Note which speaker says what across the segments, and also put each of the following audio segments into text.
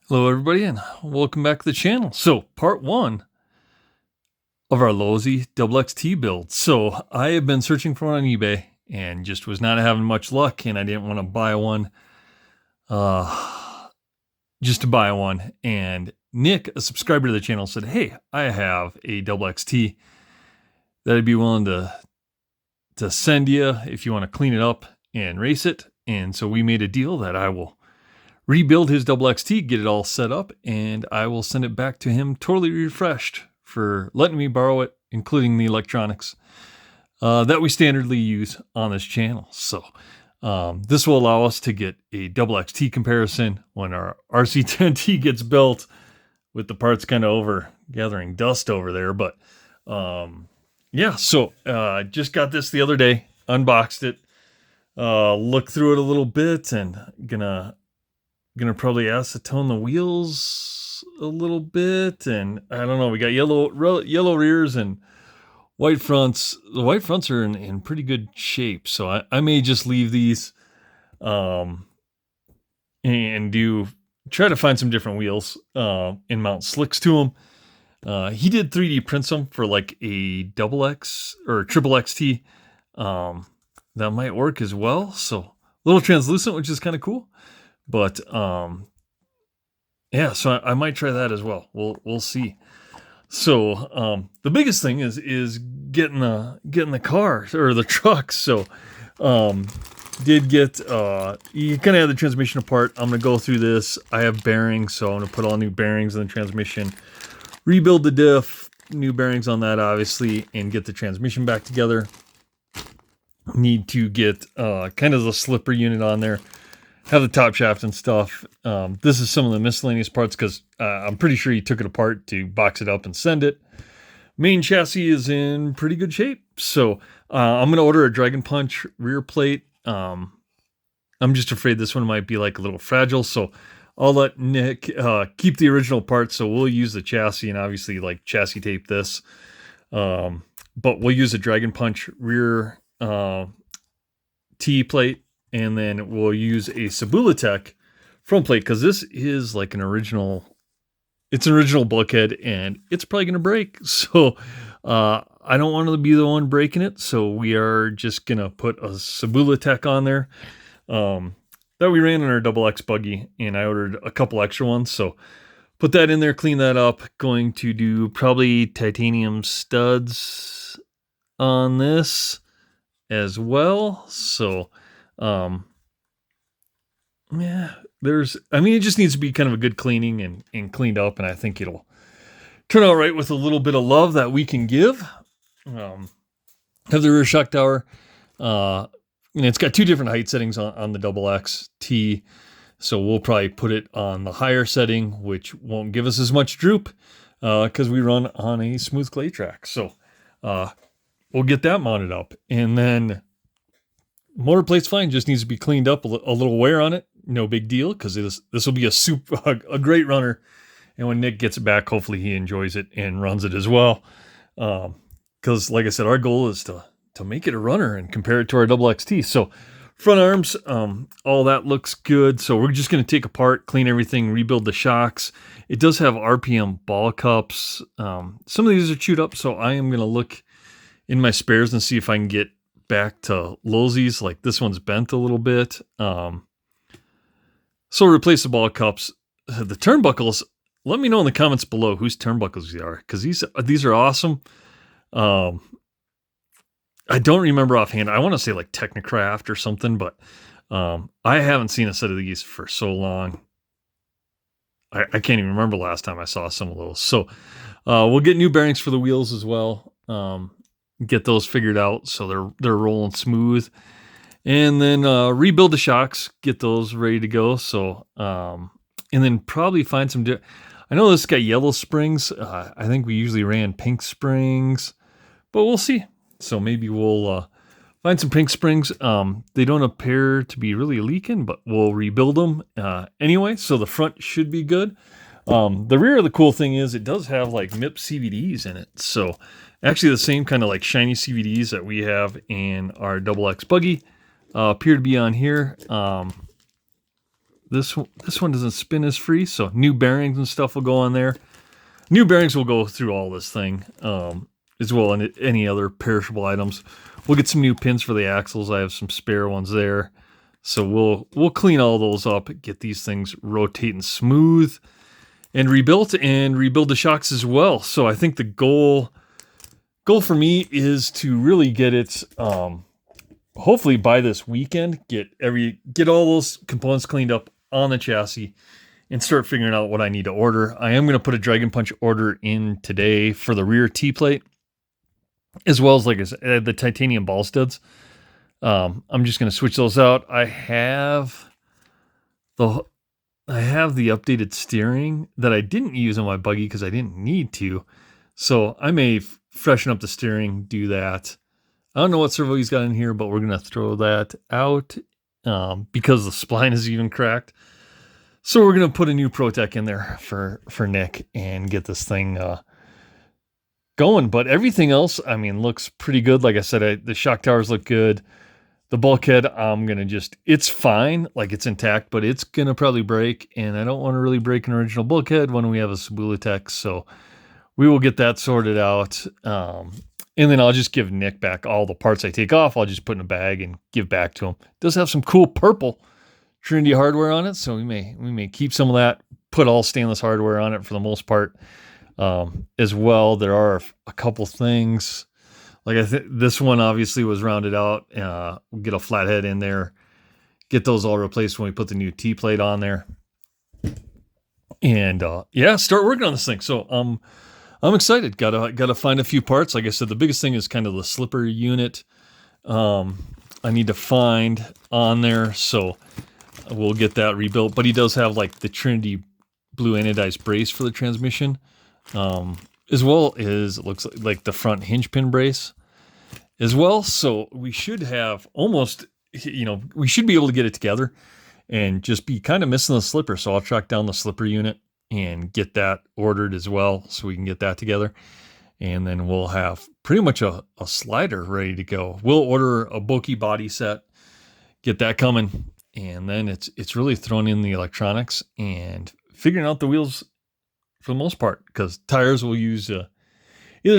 Speaker 1: Hello everybody and welcome back to the channel. So part one of our Losi XXT build. So I have been searching for one on eBay and just was not having much luck, and I didn't want to buy one just to buy one. And Nick, a subscriber to the channel, said, hey, I have a XXT that I'd be willing to send you if you want to clean it up and race it. And so we made a deal that I will rebuild his XXT, get it all set up, and I will send it back to him totally refreshed for letting me borrow it, including the electronics that we standardly use on this channel. So this will allow us to get a XXT comparison when our RC10T gets built, with the parts kind of over gathering dust over there. But yeah, so just got this the other day, unboxed it, looked through it a little bit, and gonna probably acetone the wheels a little bit. And I don't know, we got yellow rears and white fronts. The white fronts are in pretty good shape, so I may just leave these and try to find some different wheels and mount slicks to them. He did 3D print them for like a XX or triple XT. That might work as well. So a little translucent, which is kind of cool. But yeah, so I might try that as well. We'll see. So the biggest thing is getting the car or the truck. So did get you kind of have the transmission apart. I'm gonna go through this. I have bearings, so I'm gonna put all new bearings in the transmission, rebuild the diff, new bearings on that obviously, and get the transmission back together. Need to get kind of the slipper unit on there, have the top shaft and stuff. This is some of the miscellaneous parts because I'm pretty sure he took it apart to box it up and send it. Main chassis is in pretty good shape. So I'm going to order a Dragon Punch rear plate. I'm just afraid this one might be like a little fragile. So I'll let Nick keep the original parts. So we'll use the chassis and obviously like chassis tape this. But we'll use a Dragon Punch rear T plate. And then we'll use a Sabula front plate because this is like an original bulkhead and it's probably going to break. So I don't want to be the one breaking it. So we are just going to put a Sabula on there that we ran in our XX buggy, and I ordered a couple extra ones. So put that in there, clean that up. Going to do probably titanium studs on this as well. So yeah, it just needs to be kind of a good cleaning and cleaned up, and I think it'll turn out right with a little bit of love that we can give. Have the rear shock tower, and it's got two different height settings on the XXT, so we'll probably put it on the higher setting, which won't give us as much droop because we run on a smooth clay track. So we'll get that mounted up, and then motor plate's fine, just needs to be cleaned up, a little wear on it, no big deal, because this will be a great runner, and when Nick gets it back, hopefully he enjoys it and runs it as well. Because like I said, our goal is to make it a runner and compare it to our XXT. So front arms, all that looks good. So we're just going to take apart, clean everything, rebuild the shocks. It does have RPM ball cups. Some of these are chewed up, so I am going to look in my spares and see if I can get back to Losi's. Like this one's bent a little bit. So replace the ball cups. The turnbuckles, let me know in the comments below whose turnbuckles they are, because these are awesome. I don't remember offhand. I want to say like Technocraft or something, but I haven't seen a set of these for so long. I can't even remember last time I saw some of those. So we'll get new bearings for the wheels as well. Get those figured out so they're rolling smooth, and then rebuild the shocks, get those ready to go. So and then probably find some I know this got yellow springs. I think we usually ran pink springs, but we'll see. So maybe we'll find some pink springs. They don't appear to be really leaking, but we'll rebuild them anyway. So the front should be good. The rear, the cool thing is it does have like MIP CVDs in it. So actually the same kind of like shiny CVDs that we have in our XX buggy appear to be on here. this one doesn't spin as free, so new bearings and stuff will go on there. New bearings will go through all this thing, as well as any other perishable items. We'll get some new pins for the axles. I have some spare ones there. So we'll clean all those up, get these things rotating smooth and rebuild the shocks as well. So I think the goal for me is to really get it, hopefully by this weekend, get all those components cleaned up on the chassis and start figuring out what I need to order. I am going to put a Dragon Punch order in today for the rear T-plate, as well as, like I said, the titanium ball studs. I'm just going to switch those out. I have the updated steering that I didn't use on my buggy because I didn't need to. So I may freshen up the steering, do that. I don't know what servo he's got in here, but we're going to throw that out because the spline is even cracked. So we're going to put a new ProTech in there for Nick and get this thing going. But everything else, I mean, looks pretty good. Like I said, the shock towers look good. The bulkhead, I'm going to it's fine, like it's intact, but it's going to probably break, and I don't want to really break an original bulkhead when we have a Subutex, so we will get that sorted out. And then I'll just give Nick back all the parts I take off. I'll just put in a bag and give back to him. It does have some cool purple Trinity hardware on it, so we may keep some of that, put all stainless hardware on it for the most part. As well, there are a couple things. Like this one obviously was rounded out. We'll get a flathead in there, get those all replaced when we put the new T-plate on there, and start working on this thing. So I'm excited. Gotta find a few parts. Like I said, the biggest thing is kind of the slipper unit. I need to find on there, so we'll get that rebuilt. But he does have like the Trinity blue anodized brace for the transmission. As well as it looks like the front hinge pin brace as well. So we should have almost, we should be able to get it together and just be kind of missing the slipper. So I'll track down the slipper unit and get that ordered as well, so we can get that together. And then we'll have pretty much a slider ready to go. We'll order a bulky body set, get that coming. And then it's really throwing in the electronics and figuring out the wheels for the most part, because tires will use either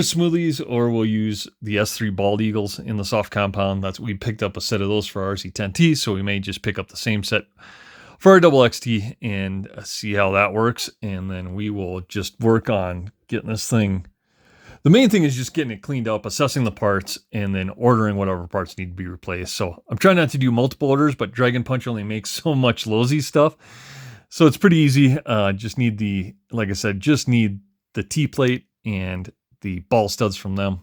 Speaker 1: smoothies or we'll use the S3 Bald Eagles in the soft compound. We picked up a set of those for our RC10T, so we may just pick up the same set for our double XT and see how that works. And then we will just work on getting this thing. The main thing is just getting it cleaned up, assessing the parts, and then ordering whatever parts need to be replaced. So I'm trying not to do multiple orders, but Dragon Punch only makes so much Losi stuff. So it's pretty easy. Just need the T-plate and the ball studs from them,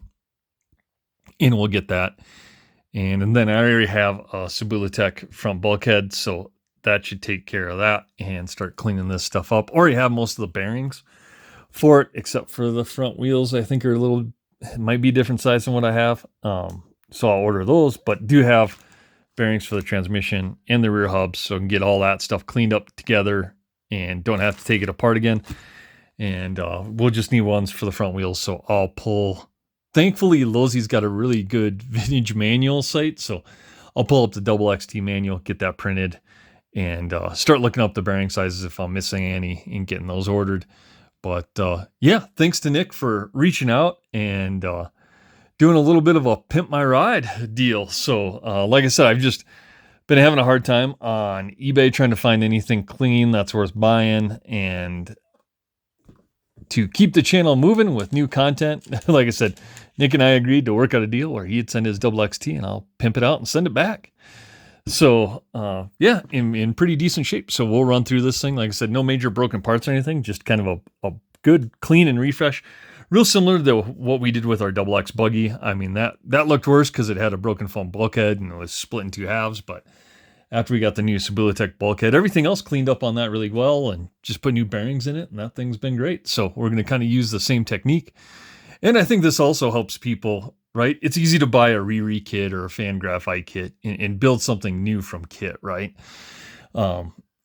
Speaker 1: and we'll get that. And then I already have a Subutex front bulkhead, so that should take care of that and start cleaning this stuff up. Already have most of the bearings for it, except for the front wheels. I think are might be a different size than what I have. So I'll order those, but do have bearings for the transmission and the rear hubs, so I can get all that stuff cleaned up together and don't have to take it apart again. And we'll just need ones for the front wheels, so I'll pull. Thankfully, Losi's got a really good vintage manual site, so I'll pull up the double XT manual, get that printed, and start looking up the bearing sizes if I'm missing any and getting those ordered. But thanks to Nick for reaching out and doing a little bit of a pimp my ride deal. So like I said, I've just been having a hard time on eBay trying to find anything clean that's worth buying, and to keep the channel moving with new content. Like I said, Nick and I agreed to work out a deal where he'd send his double XT and I'll pimp it out and send it back. So in pretty decent shape. So we'll run through this thing. Like I said, no major broken parts or anything, just kind of a good clean and refresh. Real similar to what we did with our double X buggy. I mean, that looked worse because it had a broken foam bulkhead and it was split in two halves. But after we got the new Subutex bulkhead, everything else cleaned up on that really well and just put new bearings in it, and that thing's been great. So we're going to kind of use the same technique. And I think this also helps people, right? It's easy to buy a Riri kit or a fan graphite kit and build something new from kit, right?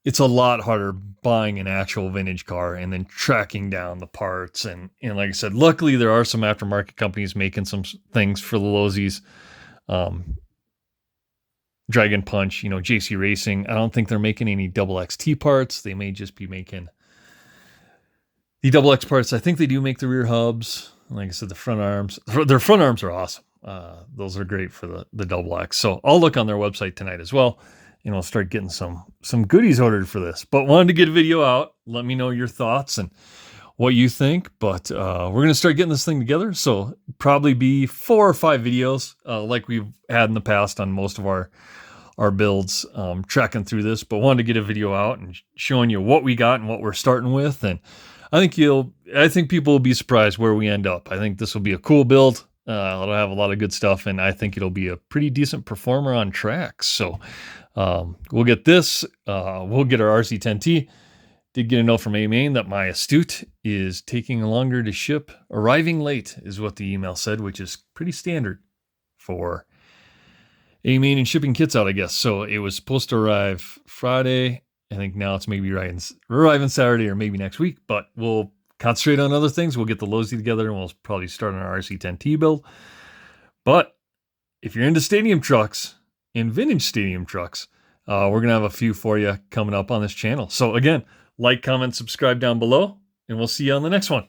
Speaker 1: It's a lot harder buying an actual vintage car and then tracking down the parts. And like I said, luckily there are some aftermarket companies making some things for the Losis. Dragon Punch, you know, JC Racing. I don't think they're making any double XT parts. They may just be making the double X parts. I think they do make the rear hubs. Like I said, the front arms. Their front arms are awesome. Those are great for the double X. So I'll look on their website tonight as well, and we'll start getting some goodies ordered for this. But wanted to get a video out. Let me know your thoughts and what you think. But we're going to start getting this thing together. So probably be 4 or 5 videos like we've had in the past on most of our builds, tracking through this. But wanted to get a video out and showing you what we got and what we're starting with. And I think people will be surprised where we end up. I think this will be a cool build. It'll have a lot of good stuff, and I think it'll be a pretty decent performer on tracks. So we'll get this. We'll get our RC10T. Did get a note from A-Main that my Astute is taking longer to ship. Arriving late is what the email said, which is pretty standard for A-Main and shipping kits out, I guess. So it was supposed to arrive Friday. I think now it's maybe arriving Saturday or maybe next week, but we'll concentrate on other things. We'll get the Losi together, and we'll probably start on our RC10T build. But if you're into stadium trucks and vintage stadium trucks, we're going to have a few for you coming up on this channel. So again, like, comment, subscribe down below, and we'll see you on the next one.